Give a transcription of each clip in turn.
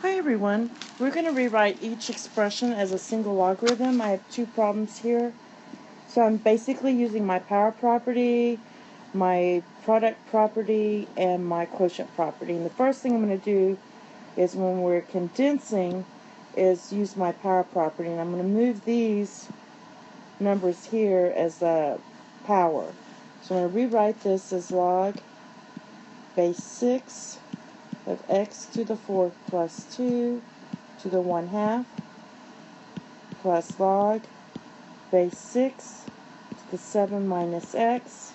Hi everyone. We're going to rewrite each expression as a single logarithm. I have two problems here. So I'm basically using my power property, my product property, and my quotient property. And the first thing I'm going to do is when we're condensing is use my power property. And I'm going to move these numbers here as a power. So I'm going to rewrite this as log base 6 of x to the 4th plus 2 to the 1/2 plus log base 6 to the 7 minus x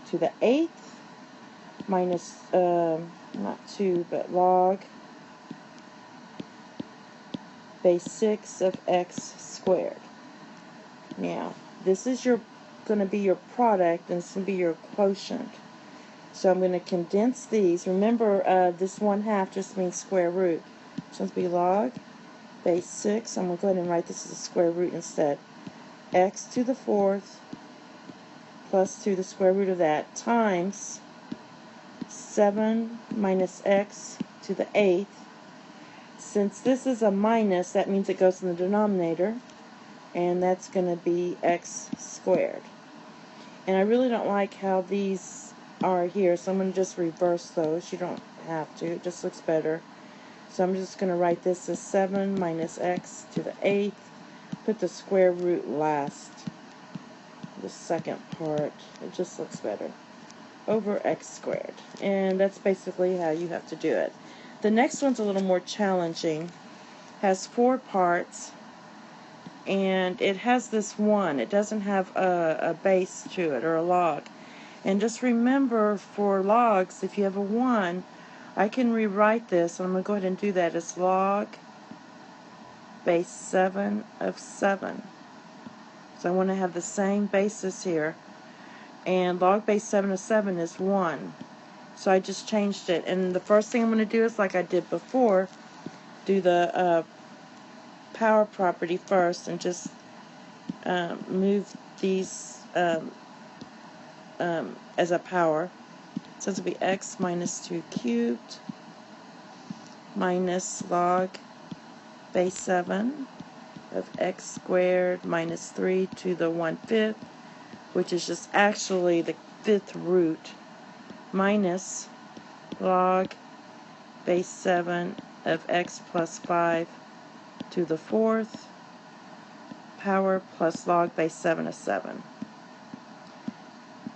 to the 8th minus, not 2, but log base 6 of x squared. Now, this is going to be your product, and this is going to be your quotient. So I'm going to condense these. Remember, this 1/2 just means square root. So it's going to be log base 6. I'm going to go ahead and write this as a square root instead. X to the 4th plus 2, the square root of that, times 7 minus x to the 8th. Since this is a minus, that means it goes in the denominator, and that's going to be x squared. And I really don't like how these are here, so I'm going to just reverse those. You don't have to, it just looks better. So I'm just going to write this as 7 minus x to the 8th. Put the square root last, the second part. It just looks better. Over x squared. And that's basically how you have to do it. The next one's a little more challenging. Has 4 parts, and it has this 1. It doesn't have a base to it, or a log. And just remember, for logs, if you have a 1, I can rewrite this, and I'm going to go ahead and do that as log base 7 of 7. So I want to have the same basis here. And log base 7 of 7 is 1. So I just changed it. And the first thing I'm going to do is, like I did before, do the power property first and just move these as a power. So this will be x minus 2 cubed minus log base 7 of x squared minus 3 to the 1/5, which is just actually the 5th root, minus log base 7 of x plus 5 to the 4th power plus log base 7 of 7.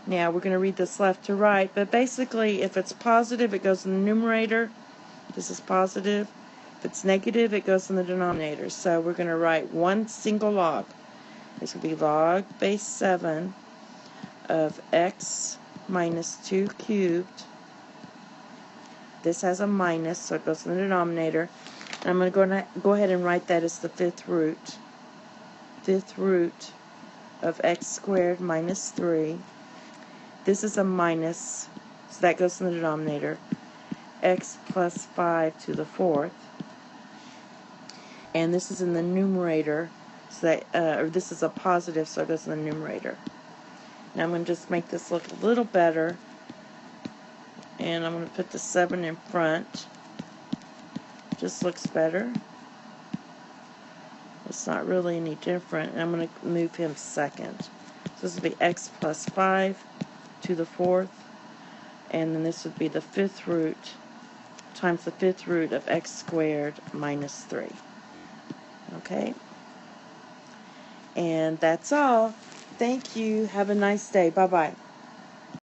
Now we're going to read this left to right, but basically if it's positive, it goes in the numerator. This is positive. If it's negative, it goes in the denominator. So we're going to write one single log. This will be log base 7 of x minus 2 cubed. This has a minus, so it goes in the denominator. And I'm going to go ahead and write that as the 5th root. 5th root of x squared minus 3. This is a minus, so that goes in the denominator. X plus 5 to the 4th. And this is in the numerator, so that, or this is a positive, so it goes in the numerator. Now I'm going to just make this look a little better. And I'm going to put the 7 in front. Just looks better. It's not really any different. And I'm going to move him second. So this would be x plus 5 to the 4th. And then this would be the 5th root times the 5th root of x squared minus 3. Okay? And that's all. Thank you. Have a nice day. Bye-bye.